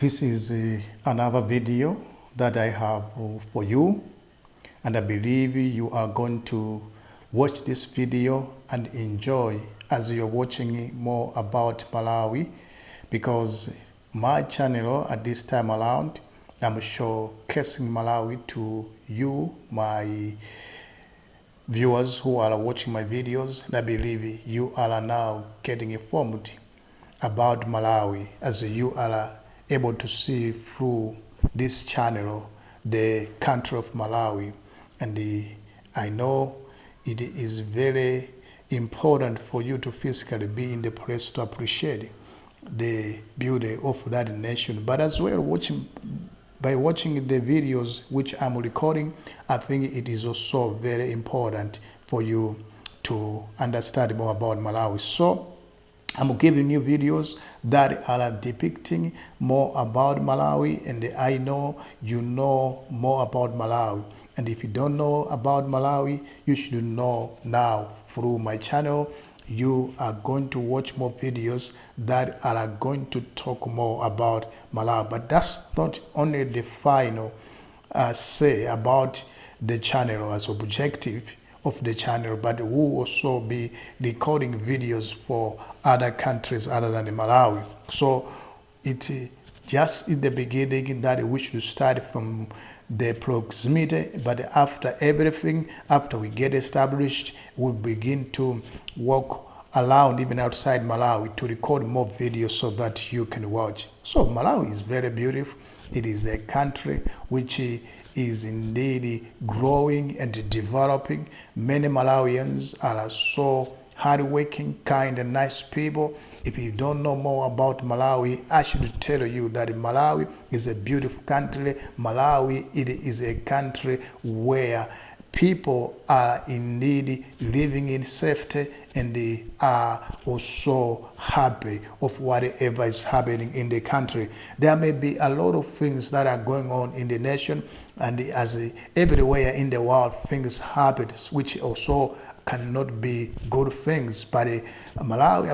This is another video that I have for you, and I believe you are going to watch this video and enjoy as you're watching more about Malawi, because my channel at this time around, I'm showcasing Malawi to you, my viewers who are watching my videos, and I believe you are now getting informed about Malawi as you are able to see through this channel the country of Malawi. And I know it is very important for you to physically be in the place to appreciate the beauty of that nation, but as well by watching the videos which I'm recording, I think it is also very important for you to understand more about Malawi. So I'm giving you videos that are depicting more about Malawi, and I know you know more about Malawi. And if you don't know about Malawi, you should know now through my channel. You are going to watch more videos that are going to talk more about Malawi. But that's not only the final say about the channel as objective of the channel, but we will also be recording videos for other countries other than Malawi. So it just in the beginning that we should start from the proximity, but after everything, after we get established, we begin to walk around even outside Malawi to record more videos so that you can watch. So Malawi is very beautiful. It is a country which is indeed growing and developing. Many Malawians are so hardworking, kind, and nice people. If you don't know more about Malawi, I should tell you that Malawi is a beautiful country. Malawi, it is a country where people are indeed living in safety, and they are also happy of whatever is happening in the country. There may be a lot of things that are going on in the nation, and as everywhere in the world things happen which also cannot be good things, but Malawi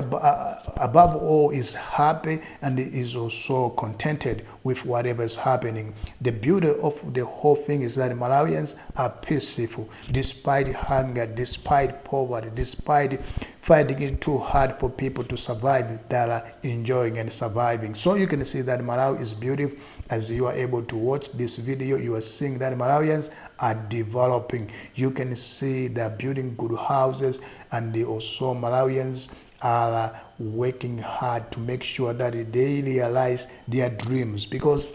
above all is happy and is also contented with whatever is happening. The beauty of the whole thing is that Malawians are peaceful despite hunger, despite poverty, despite fighting it too hard for people to survive. They are enjoying and surviving. So you can see that Malawi is beautiful. As you are able to watch this video, you are seeing that Malawians are developing. You can see they're building good houses, and they also Malawians are working hard to make sure that they realize their dreams, because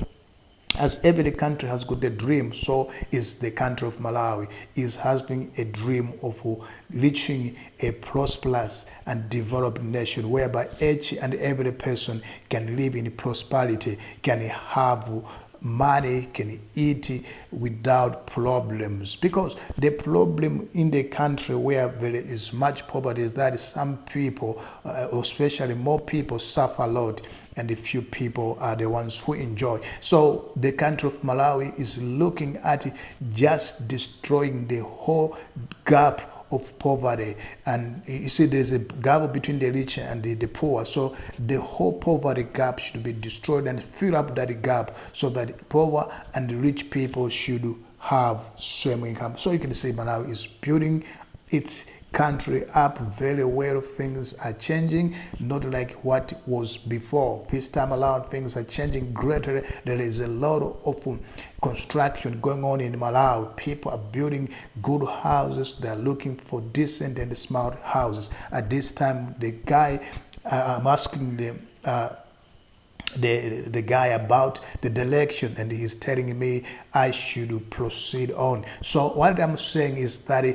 as every country has got a dream, so is the country of Malawi is having a dream of reaching a prosperous and developed nation whereby each and every person can live in prosperity, can have money, can eat without problems. Because the problem in the country where there is much poverty is that some people, especially more people, suffer a lot, and a few people are the ones who enjoy. So the country of Malawi is looking at just destroying the whole gap of poverty. And you see, there's a gap between the rich and the poor. So the whole poverty gap should be destroyed and fill up that gap so that poor and rich people should have same income. So you can see Malawi is building its country up very well. Things are changing, not like what was before. This time around things are changing greatly. There is a lot of construction going on in Malawi. People are building good houses. They're looking for decent and smart houses. At this time, the guy, I'm asking them the guy about the election, and he's telling me I should proceed on. So what I'm saying is that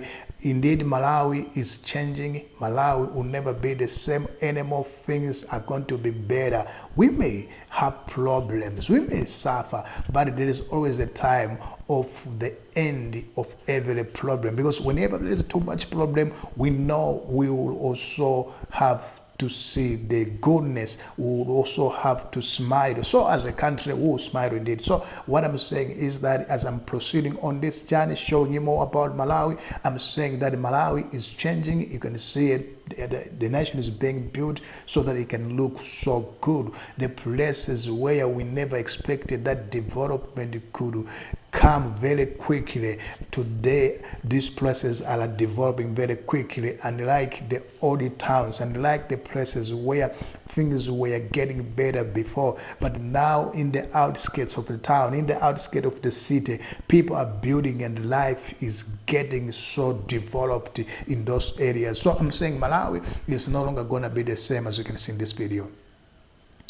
indeed Malawi is changing. Malawi will never be the same anymore. Things are going to be better. We may have problems, we may suffer, but there is always a time of the end of every problem, because whenever there is too much problem, we know we will also have to see the goodness. We would also have to smile. So as a country, we will smile indeed. So what I'm saying is that as I'm proceeding on this journey, showing you more about Malawi, I'm saying that Malawi is changing. You can see it the nation is being built so that it can look so good. The places where we never expected that development could come very quickly. Today, these places are developing very quickly, unlike the old towns, unlike the places where things were getting better before. But now, in the outskirts of the town, in the outskirts of the city, people are building and life is getting so developed in those areas. So I'm saying Malawi is no longer going to be the same, as you can see in this video.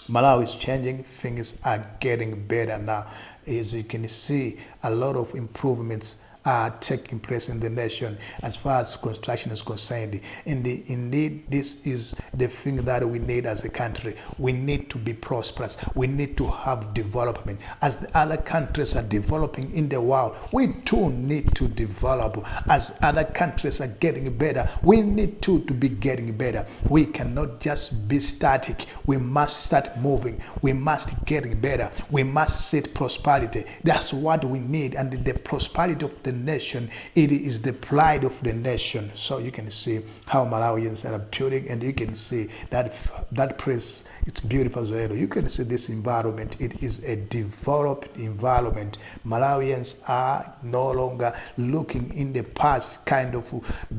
Malawi is changing, things are getting better now. As you can see, a lot of improvements are taking place in the nation as far as construction is concerned. Indeed, this is the thing that we need as a country. We need to be prosperous. We need to have development. As the other countries are developing in the world, we too need to develop. As other countries are getting better, we need to be getting better. We cannot just be static. We must start moving. We must get better. We must seek prosperity. That's what we need. And the prosperity of the nation, it is the pride of the nation. So you can see how Malawians are building, and you can see that place, it's beautiful as well. You can see this environment, it is a developed environment. Malawians are no longer looking in the past, kind of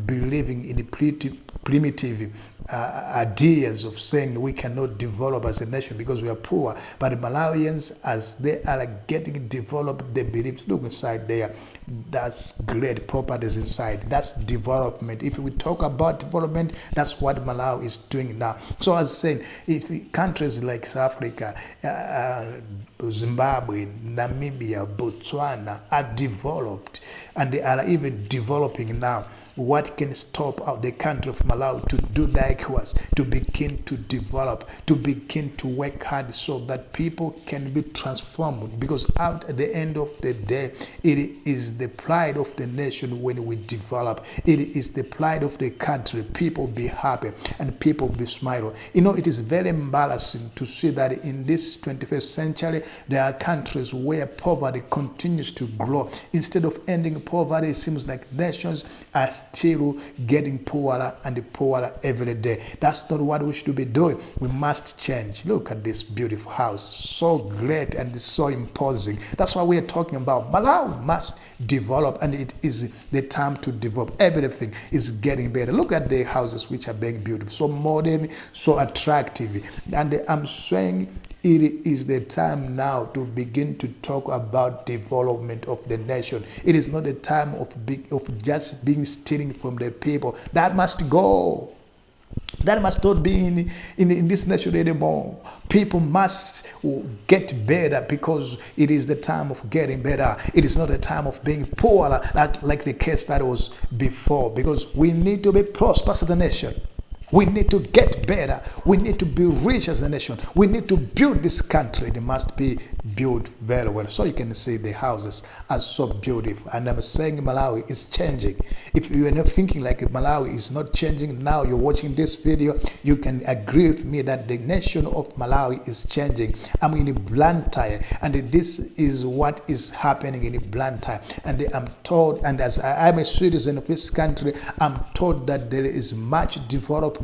believing in the primitive ideas of saying we cannot develop as a nation because we are poor. But the Malawians, as they are getting developed, they believe, look inside there, that's great properties inside, that's development. If we talk about development, that's what Malawi is doing now. So as saying, if countries like South Africa, Zimbabwe, Namibia, Botswana are developed, and they are even developing now, what can stop the country of Malawi to do likewise, to begin to develop, to begin to work hard so that people can be transformed? Because at the end of the day, it is the pride of the nation when we develop. It is the pride of the country. People be happy and people be smiling. You know, it is very embarrassing to see that in this 21st century, there are countries where poverty continues to grow. Instead of ending poverty, it seems like nations are still getting poorer and poorer every day. That's not what we should be doing. We must change. Look at this beautiful house, so great and so imposing. That's why we are talking about Malawi must develop, and it is the time to develop. Everything is getting better. Look at the houses which are being built, so modern, so attractive. And I'm saying it is the time now to begin to talk about development of the nation. It is not the time of just being stealing from the people. That must go. That must not be in this nation anymore. People must get better because it is the time of getting better. It is not the time of being poor like the case that was before, because we need to be prosperous as a nation. We need to get better. We need to be rich as a nation. We need to build this country. It must be built very well. So you can see the houses are so beautiful. And I'm saying Malawi is changing. If you are not thinking like Malawi is not changing, now you're watching this video, you can agree with me that the nation of Malawi is changing. I'm in Blantyre, and this is what is happening in Blantyre. And I'm told, and as I'm a citizen of this country, I'm told that there is much development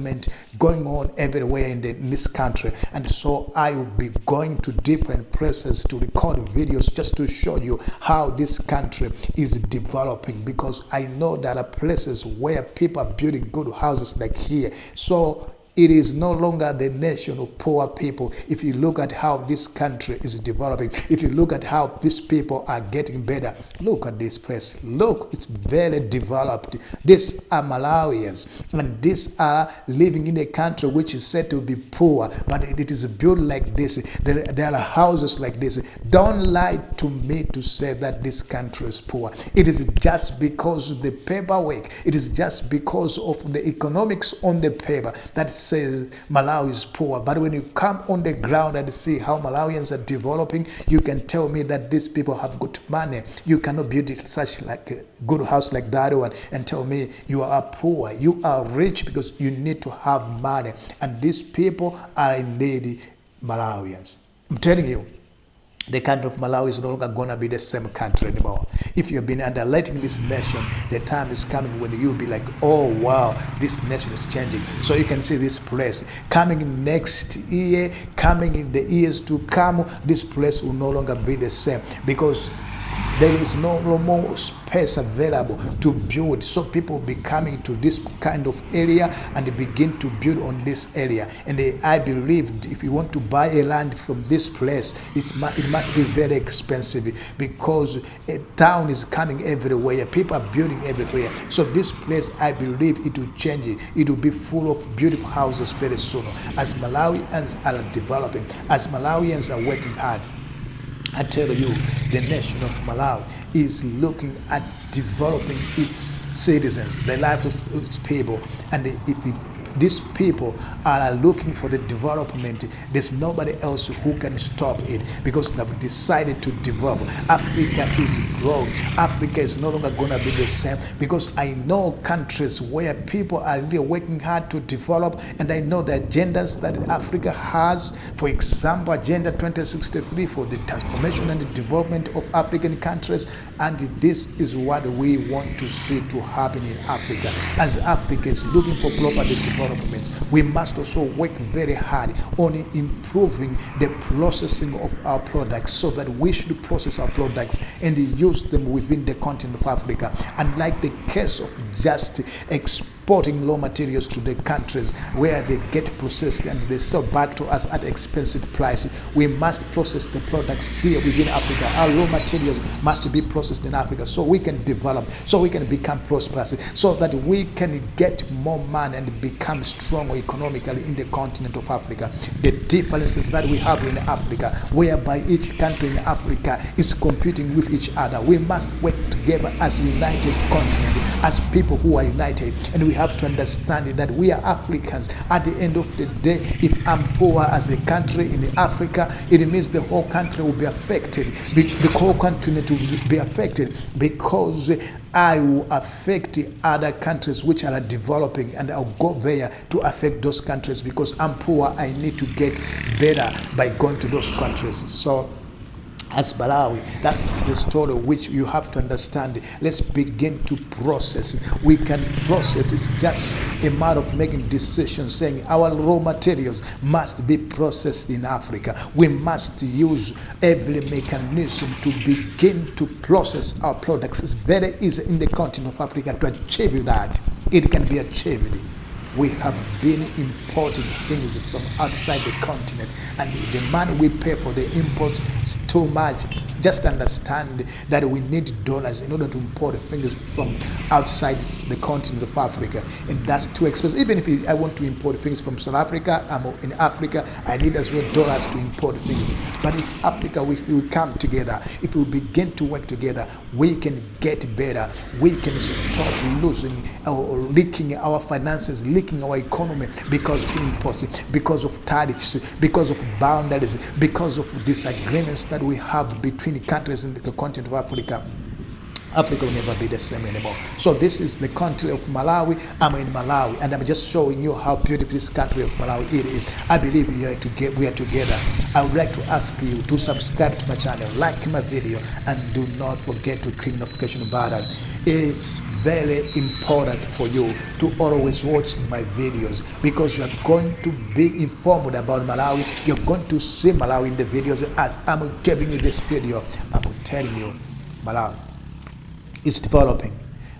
going on everywhere in this country. And so I will be going to different places to record videos just to show you how this country is developing, because I know there are places where people are building good houses like here. So it is no longer the nation of poor people. If you look at how this country is developing, if you look at how these people are getting better, look at this place. Look, it's very developed. These are Malawians, and these are living in a country which is said to be poor, but it is built like this. There are houses like this. Don't lie to me to say that this country is poor. It is just because of the paperwork. It is just because of the economics on the paper that says Malawi is poor. But when you come on the ground and see how Malawians are developing, you can tell me that these people have got money. You cannot build such like a good house like that one and tell me you are poor. You are rich because you need to have money. And these people are indeed Malawians. I'm telling you, the country of Malawi is no longer going to be the same country anymore. If you've been underlighting this nation, the time is coming when you'll be like, oh wow, this nation is changing. So you can see this place coming next year, coming in the years to come, this place will no longer be the same, because there is no more space available to build. So people will be coming to this kind of area and they begin to build on this area. And I believe if you want to buy a land from this place, it must be very expensive, because a town is coming everywhere. People are building everywhere. So this place, I believe it will change. It will be full of beautiful houses very soon. As Malawians are developing, as Malawians are working hard, I tell you, the nation of Malawi is looking at developing its citizens, the life of its people. And if these people are looking for the development, there's nobody else who can stop it, because they've decided to develop. Africa is growing. Africa is no longer going to be the same, because I know countries where people are really working hard to develop, and I know the agendas that Africa has. For example, Agenda 2063 for the transformation and the development of African countries, and this is what we want to see to happen in Africa. As Africa is looking for proper developments, we must also work very hard on improving the processing of our products, so that we should process our products and use them within the continent of Africa. Unlike the case of just exporting raw materials to the countries where they get processed and they sell back to us at expensive prices, we must process the products here within Africa. Our raw materials must be processed in Africa, so we can develop, so we can become prosperous, so that we can get more money and become strong economically in the continent of Africa. The differences that we have in Africa, whereby each country in Africa is competing with each other, we must work together as a united continent, as people who are united. And we have to understand that we are Africans. At the end of the day, if I'm poor as a country in Africa, it means the whole country will be affected. The whole continent will be affected, because I will affect other countries which are developing, and I'll go there to affect those countries, because I'm poor. I need to get better by going to those countries. So as Malawi, that's the story which you have to understand. Let's begin to process. We can process. It's just a matter of making decisions, saying our raw materials must be processed in Africa. We must use every mechanism to begin to process our products. It's very easy in the continent of Africa to achieve that. It can be achieved. We have been importing things from outside the continent, and the money we pay for the imports is too much. Just understand that we need dollars in order to import things from outside the continent of Africa, and that's too expensive. Even if I want to import things from South Africa, I'm in Africa, I need as well dollars to import things. But if Africa, if we come together, if we begin to work together, we can get better. We can stop losing or leaking our finances, leaking our economy because of imports, because of tariffs, because of boundaries, because of disagreements that we have between countries in the continent of Africa. Africa will never be the same anymore. So this is the country of Malawi. I'm in Malawi, and I'm just showing you how beautiful this country of Malawi it is. I believe we are together. I would like to ask you to subscribe to my channel, like my video, and do not forget to click notification button. It's very important for you to always watch my videos, because you are going to be informed about Malawi. You're going to see Malawi in the videos. As I'm giving you this video, I'm telling you, Malawi is developing.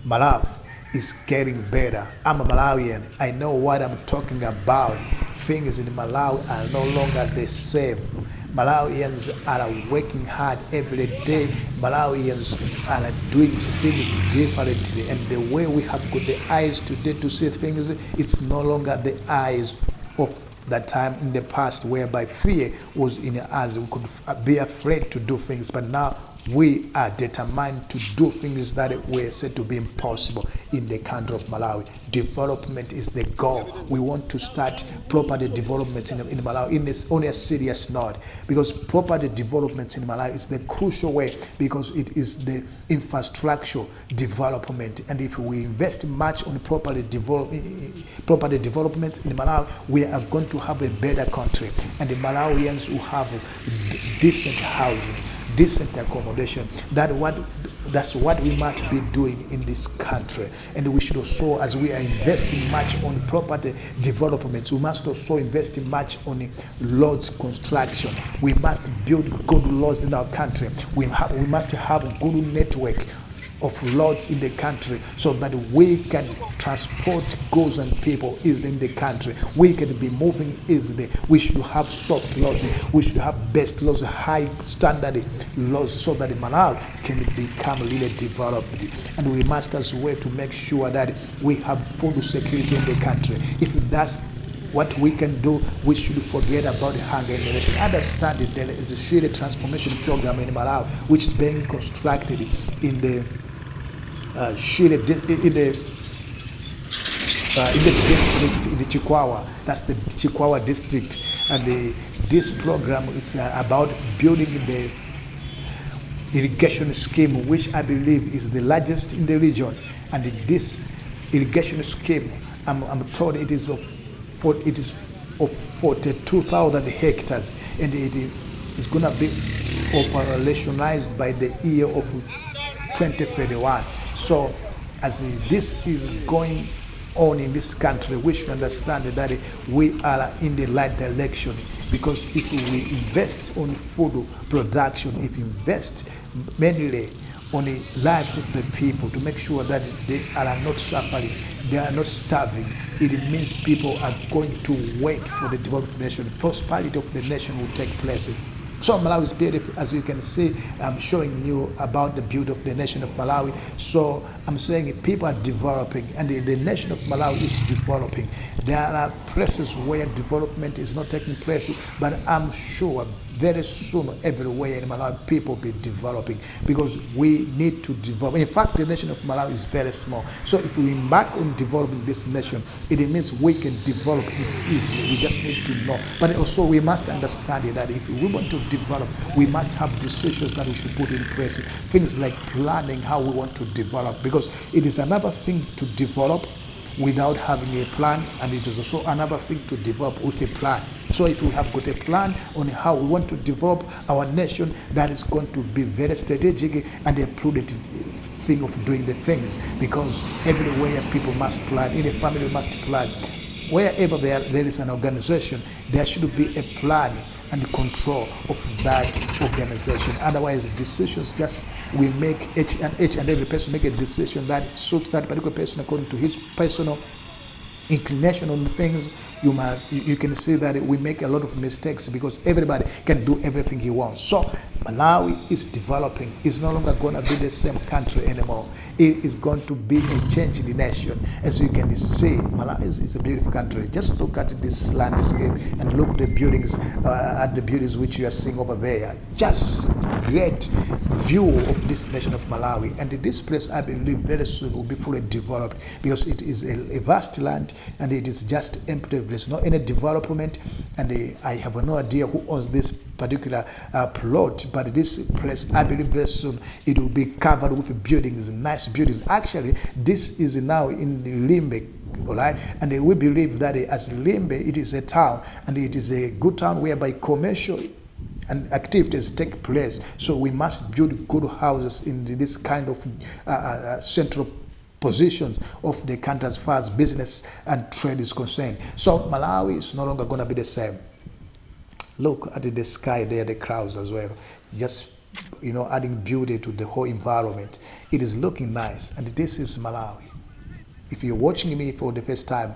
Malawi is getting better. I'm a Malawian. I know what I'm talking about. Things in Malawi are no longer the same. Malawians are working hard every day. Malawians are doing things differently, and the way we have got the eyes today to see things, it's no longer the eyes of that time in the past, whereby fear was in us. We could be afraid to do things, but now we are determined to do things that were said to be impossible in the country of Malawi. Development is the goal. We want to start property development in Malawi on a serious note, because property development in Malawi is the crucial way, because it is the infrastructure development. And if we invest much on property development in Malawi, we are going to have a better country, and the Malawians will have decent housing, decent accommodation. That's what we must be doing in this country. And we should also, as we are investing much on property development, we must also invest much on roads construction. We must build good roads in our country. We must have a good network of roads in the country, so that we can transport goods and people easily in the country. We can be moving easily. We should have soft roads. We should have best roads, high standard roads, so that Malawi can become really developed. And we must as well to make sure that we have food security in the country. If that's what we can do, we should forget about hunger in the nation. Understand that there is a shared transformation program in Malawi, which is being constructed in the in the district, in the Chikwawa. That's the Chikwawa district, and this program, it's about building the irrigation scheme, which I believe is the largest in the region. And this irrigation scheme, I'm told it is of 42,000 hectares, and it is going to be operationalized by the year of 2031. So as this is going on in this country, we should understand that we are in the right direction, because if we invest on food production, if we invest mainly on the lives of the people to make sure that they are not suffering, they are not starving, it means people are going to work for the development of the nation. The prosperity of the nation will take place. So Malawi is beautiful, as you can see. I'm showing you about the beauty of the nation of Malawi. So I'm saying people are developing, and the nation of Malawi is developing. There are places where development is not taking place, but I'm sure very soon everywhere in Malawi people will be developing, because we need to develop. In fact, the nation of Malawi is very small. So if we embark on developing this nation, it means we can develop it easily. We just need to know. But also we must understand that if we want to develop, we must have decisions that we should put in place. Things like planning how we want to develop, because it is another thing to develop without having a plan, and it is also another thing to develop with a plan. So if we have got a plan on how we want to develop our nation, that is going to be very strategic and a prudent thing of doing the things, because everywhere people must plan, in a family must plan. Wherever there is an organization, there should be a plan and control of that organization. Otherwise, decisions just we make, each and every person make a decision that suits that particular person according to his personal inclination on things. You can see that we make a lot of mistakes, because everybody can do everything he wants. So Malawi is developing. It's no longer going to be the same country anymore. It is going to be a change in the nation. As you can see, Malawi is a beautiful country. Just look at this landscape and look at the buildings, which you are seeing over there. Just great view of this nation of Malawi. And this place, I believe, very soon will be fully developed, because it is a vast land and it is just empty. There's no any development, and I have no idea who owns this particular plot, but this place, I believe very soon it will be covered with buildings, nice buildings. Actually, this is now in Limbe, all right, and we believe that as Limbe, it is a town, and it is a good town whereby commercial and activities take place. So we must build good houses in this kind of central positions of the country as far as business and trade is concerned. So Malawi is no longer going to be the same. Look at the sky there, the clouds as well. Just, adding beauty to the whole environment. It is looking nice, and this is Malawi. If you're watching me for the first time,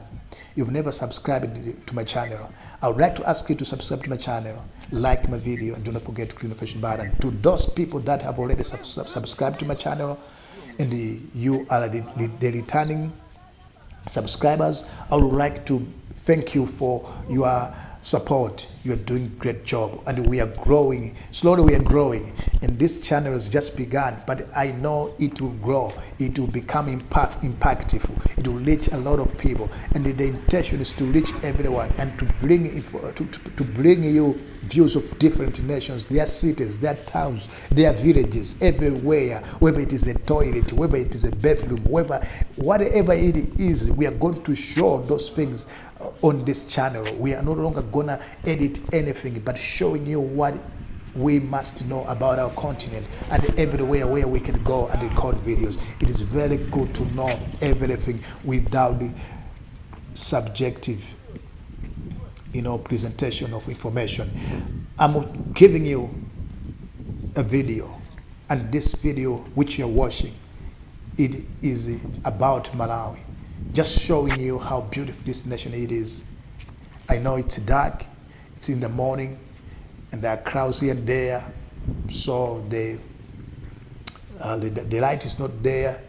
you've never subscribed to my channel, I would like to ask you to subscribe to my channel, like my video, and do not forget to click the notification button. To those people that have already subscribed to my channel, and you are the returning subscribers, I would like to thank you for your support. You're doing a great job, and we are growing. Slowly we are growing, And this channel has just begun, but I know it will grow. It will become impactful. It will reach a lot of people. And the intention is to reach everyone and to bring you views of different nations, their cities, their towns, their villages, everywhere, whether it is a toilet, whether it is a bathroom, whatever it is, we are going to show those things on this channel. We are no longer gonna edit anything, but showing you what we must know about our continent and everywhere where we can go and record videos. It is very good to know everything without the subjective, presentation of information. I'm giving you a video, and this video which you're watching, it is about Malawi, just showing you how beautiful this nation it is. I know it's dark, it's in the morning, and there are crowds here and there, so the light is not there.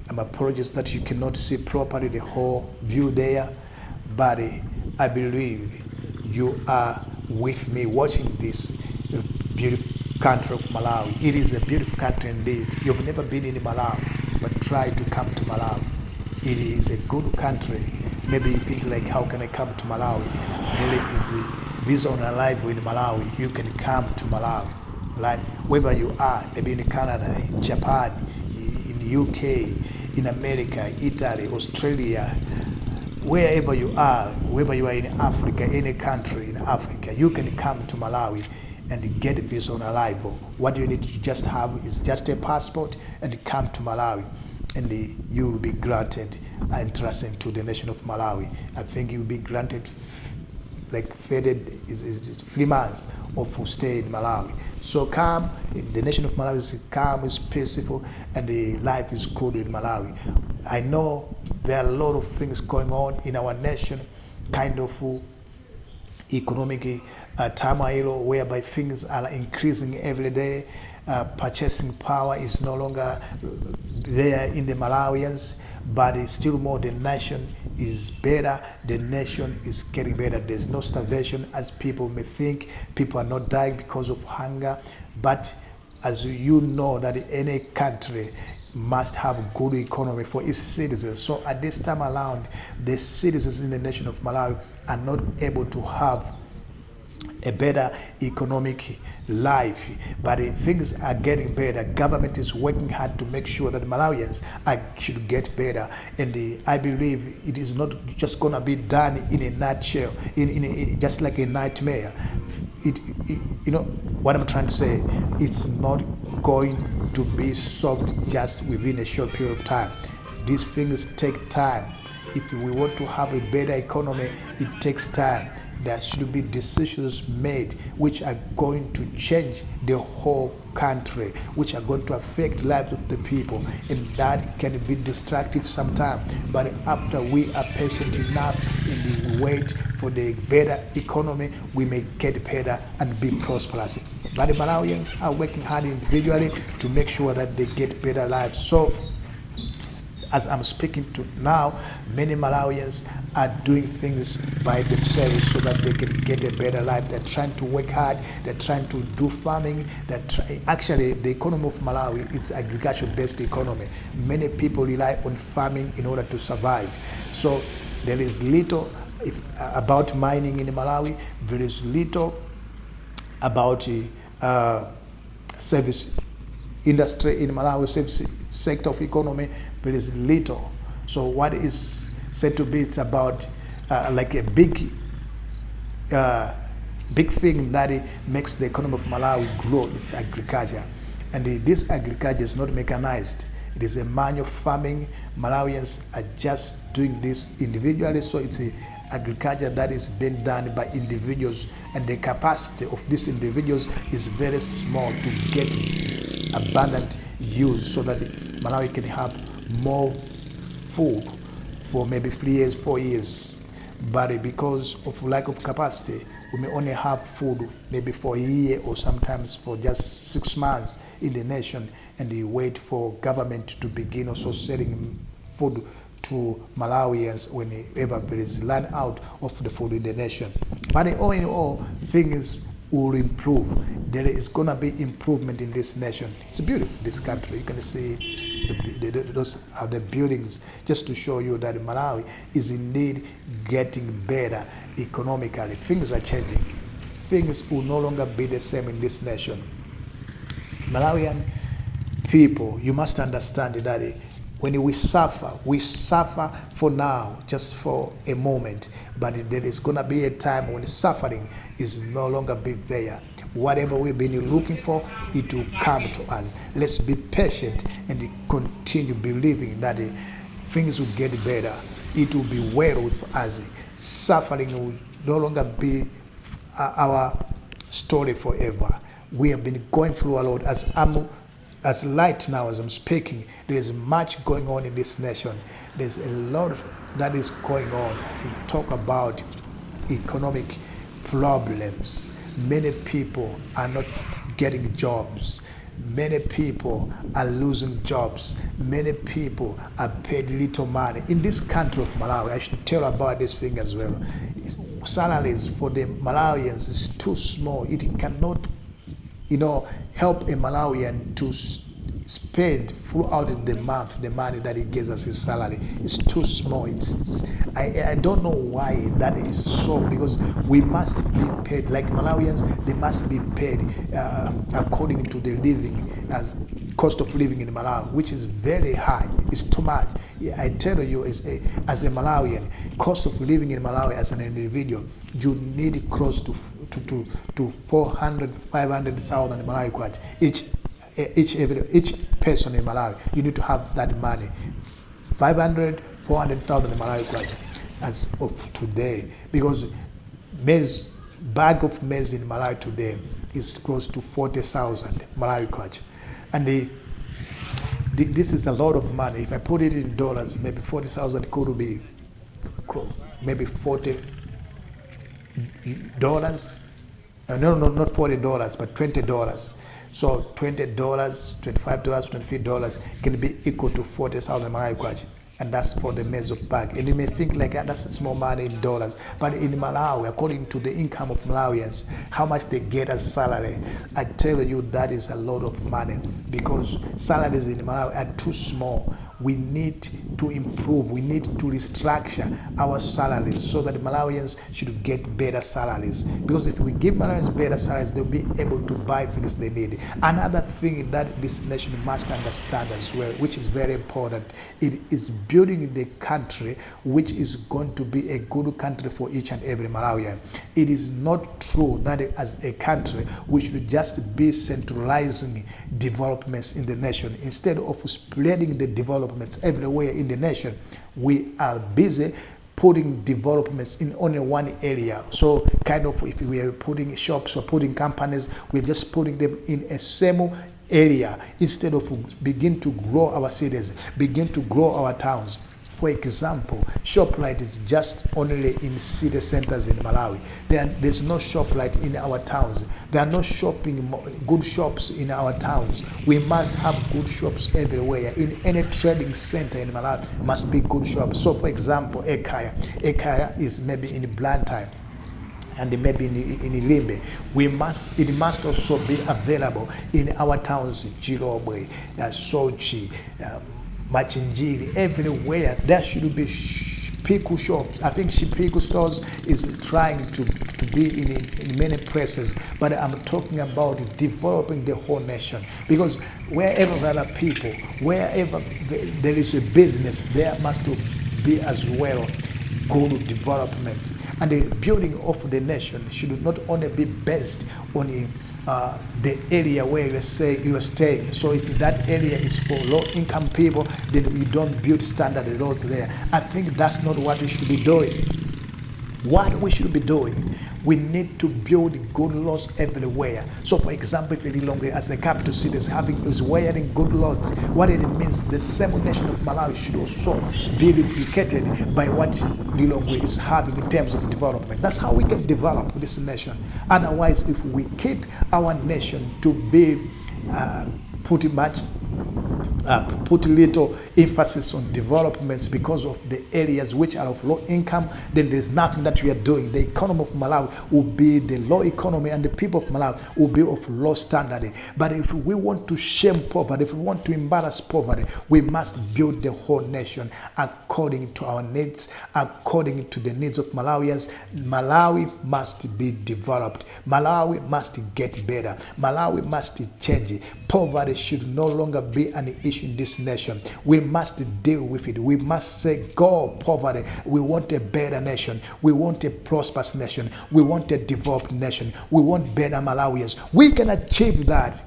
I'm apologies that you cannot see properly the whole view there, but I believe you are with me watching this beautiful country of Malawi. It is a beautiful country indeed. You've never been in Malawi, but try to come to Malawi. It is a good country. Maybe you think like, how can I come to Malawi? There is visa on arrival in Malawi. You can come to Malawi, like wherever you are, maybe in Canada, in Japan, in the UK, in America, Italy, Australia, wherever you are, whether you are in Africa, any country in Africa, you can come to Malawi and get a visa on arrival. What you need to just have is just a passport and come to Malawi, and you will be granted entrance into the nation of Malawi. I think you will be granted like 3 months of stay in Malawi. So come, the nation of Malawi is calm, is peaceful, and the life is good in Malawi. I know there are a lot of things going on in our nation, kind of economic turmoil, whereby things are increasing every day. Purchasing power is no longer there in the Malawians, but still more the nation is better. The nation is getting better. There's no starvation as people may think. People are not dying because of hunger, but as you know that any country must have a good economy for its citizens. So at this time around, the citizens in the nation of Malawi are not able to have a better economic life, but things are getting better. Government is working hard to make sure that Malawians should get better, and I believe it is not just gonna be done in a nutshell, in just like a nightmare. You know what I'm trying to say? It's not going to be solved just within a short period of time. These things take time. If we want to have a better economy, it takes time. There should be decisions made which are going to change the whole country, which are going to affect the lives of the people, and that can be destructive sometimes. But after we are patient enough and we wait for the better economy, we may get better and be prosperous. But the Malawians are working hard individually to make sure that they get better lives. So as I'm speaking to now, many Malawians are doing things by themselves so that they can get a better life. They're trying to work hard. They're trying to do farming. Actually, the economy of Malawi, it's agriculture-based economy. Many people rely on farming in order to survive. So there is little about mining in Malawi. There is little about service industry in Malawi, service sector of economy. There is little. So what is said to be, it's about like a big thing that makes the economy of Malawi grow. It's agriculture, and this agriculture is not mechanized. It is a manual farming. Malawians are just doing this individually, so it's a agriculture that is being done by individuals, and the capacity of these individuals is very small to get abundant use so that Malawi can have more food for maybe 3 years, 4 years. But because of lack of capacity, we may only have food maybe for a year or sometimes for just 6 months in the nation, and they wait for government to begin also selling food to Malawians whenever there is run out of the food in the nation. But all in all, things will improve. There is gonna be improvement in this nation. It's beautiful, this country. You can see those are the buildings, just to show you that Malawi is indeed getting better economically. Things are changing. Things will no longer be the same in this nation. Malawian people, you must understand that when we suffer for now, just for a moment, but there is going to be a time when suffering is no longer be there. Whatever we've been looking for, it will come to us. Let's be patient and continue believing that things will get better. It will be well with us. Suffering will no longer be our story forever. We have been going through a lot. As light now, as I'm speaking, there is much going on in this nation. There's a lot that is going on. If we talk about economic problems, many people are not getting jobs. Many people are losing jobs. Many people are paid little money. In this country of Malawi, I should tell about this thing as well. Salaries for the Malawians is too small. It cannot help a Malawian to spend throughout the month the money that he gets as his salary. It's too small. I don't know why that is so, because we must be paid, like Malawians, they must be paid according to the cost of living in Malawi, which is very high. It's too much. I tell you, as a Malawian, cost of living in Malawi as an individual, you need close to 400, 500,000 Malawi kwacha. Each person in Malawi, you need to have that money. 500, 400,000 Malawi kwacha as of today, because bag of maize in Malawi today is close to 40,000 Malawi kwacha. And this is a lot of money. If I put it in dollars, maybe 40,000 could be maybe $40. No, not $40, but $20. So $20, $25, $23 can be equal to 40,000 Malawi kwacha. And that's for the maize of bag. And you may think like that's small money in dollars. But in Malawi, according to the income of Malawians, how much they get as salary, I tell you that is a lot of money, because salaries in Malawi are too small. We need to improve. We need to restructure our salaries so that Malawians should get better salaries. Because if we give Malawians better salaries, they'll be able to buy things they need. Another thing that this nation must understand as well, which is very important, it is building the country which is going to be a good country for each and every Malawian. It is not true that as a country we should just be centralizing developments in the nation. Instead of spreading the developments everywhere in the nation, we are busy putting developments in only one area. So kind of if we are putting shops or putting companies, we're just putting them in a same area instead of begin to grow our cities, begin to grow our towns. For example, ShopRite is just only in city centers in Malawi. There's no ShopRite in our towns. There are no good shops in our towns. We must have good shops everywhere. In any trading center in Malawi must be good shops. So for example, Ekaya is maybe in Blantyre and maybe in Ilimbe. It must also be available in our towns, Jirobwe, Sochi, Machinjiri, everywhere. There should be Shipiku shops. I think Shipiku stores is trying to be in many places, but I'm talking about developing the whole nation, because wherever there are people, wherever there is a business, there must be as well good developments. And the building of the nation should not only be based on the area where you are staying. So if that area is for low-income people, then you don't build standard roads there. I think that's not what we should be doing. What we should be doing, we need to build good roads everywhere. So for example, if Lilongwe as the capital city is wearing good roads, what it means, the same nation of Malawi should also be replicated by what Lilongwe is having in terms of development. That's how we can develop this nation. Otherwise, if we keep our nation to be pretty much put little emphasis on developments because of the areas which are of low income, then there's nothing that we are doing. The economy of Malawi will be the low economy, and the people of Malawi will be of low standard. But if we want to shame poverty, if we want to embarrass poverty, we must build the whole nation according to our needs, according to the needs of Malawians. Malawi must be developed. Malawi must get better. Malawi must change. Poverty should no longer be an issue in this nation. We must deal with it. We must say, go poverty. We want a better nation. We want a prosperous nation. We want a developed nation. We want better Malawians. We can achieve that.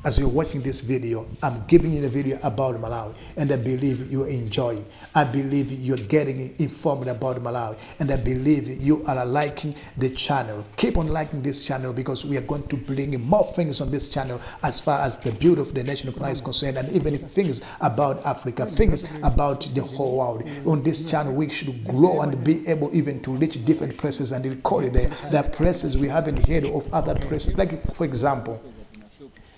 As you're watching this video, I'm giving you the video about Malawi, and I believe you enjoy. I believe you're getting informed about Malawi, and I believe you are liking the channel. Keep on liking this channel, because we are going to bring more things on this channel as far as the beauty of the nation of Malawi is concerned, and even things about Africa, things about the whole world. On this channel, we should grow and be able even to reach different places and record it there. There are places we haven't heard of, other places, like for example,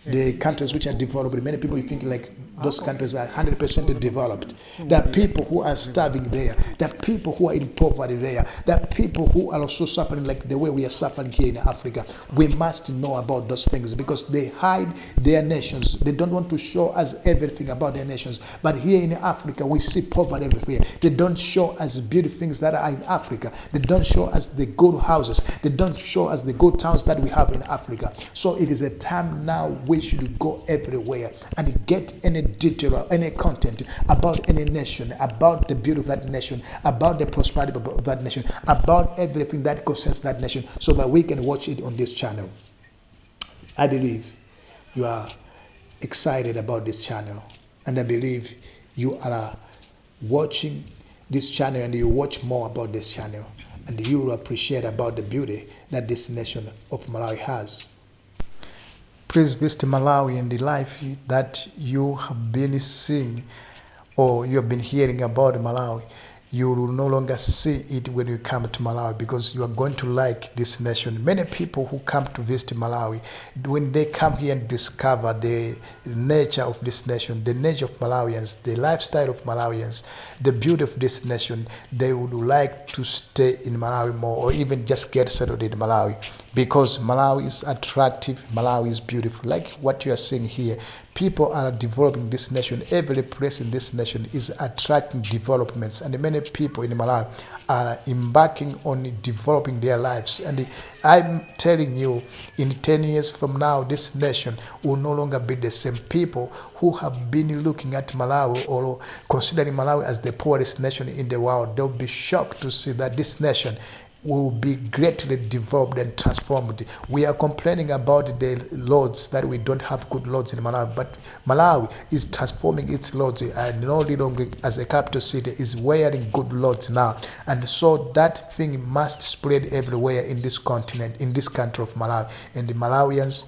the countries which are developed. Many people think like those countries are 100% developed. There are people who are starving there. There are people who are in poverty there. There are people who are also suffering like the way we are suffering here in Africa. We must know about those things, because they hide their nations. They don't want to show us everything about their nations. But here in Africa, we see poverty everywhere. They don't show us beautiful things that are in Africa. They don't show us the good houses. They don't show us the good towns that we have in Africa. So it is a time now we should go everywhere and get any detail or any content about any nation, about the beauty of that nation, about the prosperity of that nation, about everything that concerns that nation, so that we can watch it on this channel. I believe you are excited about this channel, and I believe you are watching this channel, and you watch more about this channel, and you will appreciate about the beauty that this nation of Malawi has. Please visit Malawi, and the life that you have been seeing or you have been hearing about Malawi, you will no longer see it when you come to Malawi, because you are going to like this nation. Many people who come to visit Malawi, when they come here and discover the nature of this nation, the nature of Malawians, the lifestyle of Malawians, the beauty of this nation, they would like to stay in Malawi more, or even just get settled in Malawi, because Malawi is attractive, Malawi is beautiful. Like what you are seeing here, people are developing this nation. Every place in this nation is attracting developments, and many people in Malawi are embarking on developing their lives. And I'm telling you, in 10 years from now, this nation will no longer be the same. People who have been looking at Malawi or considering Malawi as the poorest nation in the world, they'll be shocked to see that this nation will be greatly developed and transformed. We are complaining about the roads, that we don't have good roads in Malawi, but Malawi is transforming its roads, and no longer as a capital city is wearing good roads now. And so that thing must spread everywhere in this continent, in this country of Malawi, and the Malawians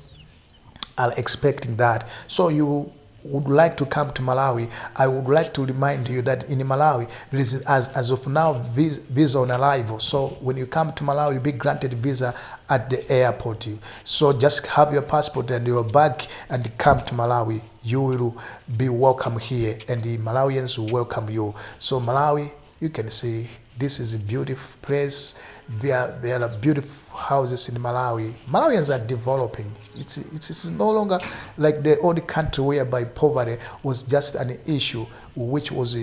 are expecting that. So you would like to come to Malawi, I would like to remind you that in Malawi, there is, as of now, visa on arrival. So when you come to Malawi, you'll be granted visa at the airport. So just have your passport and your bag and come to Malawi. You will be welcome here, and the Malawians will welcome you. So Malawi, you can see this is a beautiful place. There are beautiful houses in Malawi. Malawians are developing. It's no longer like the old country whereby poverty was just an issue which was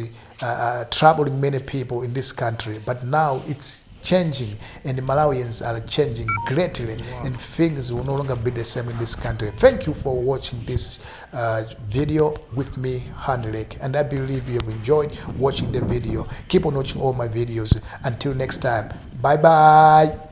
troubling many people in this country. But now it's changing, and the Malawians are changing greatly, and things will no longer be the same in this country. Thank you for watching this video with me, Handlek, and I believe you have enjoyed watching the video. Keep on watching all my videos. Until next time, bye bye.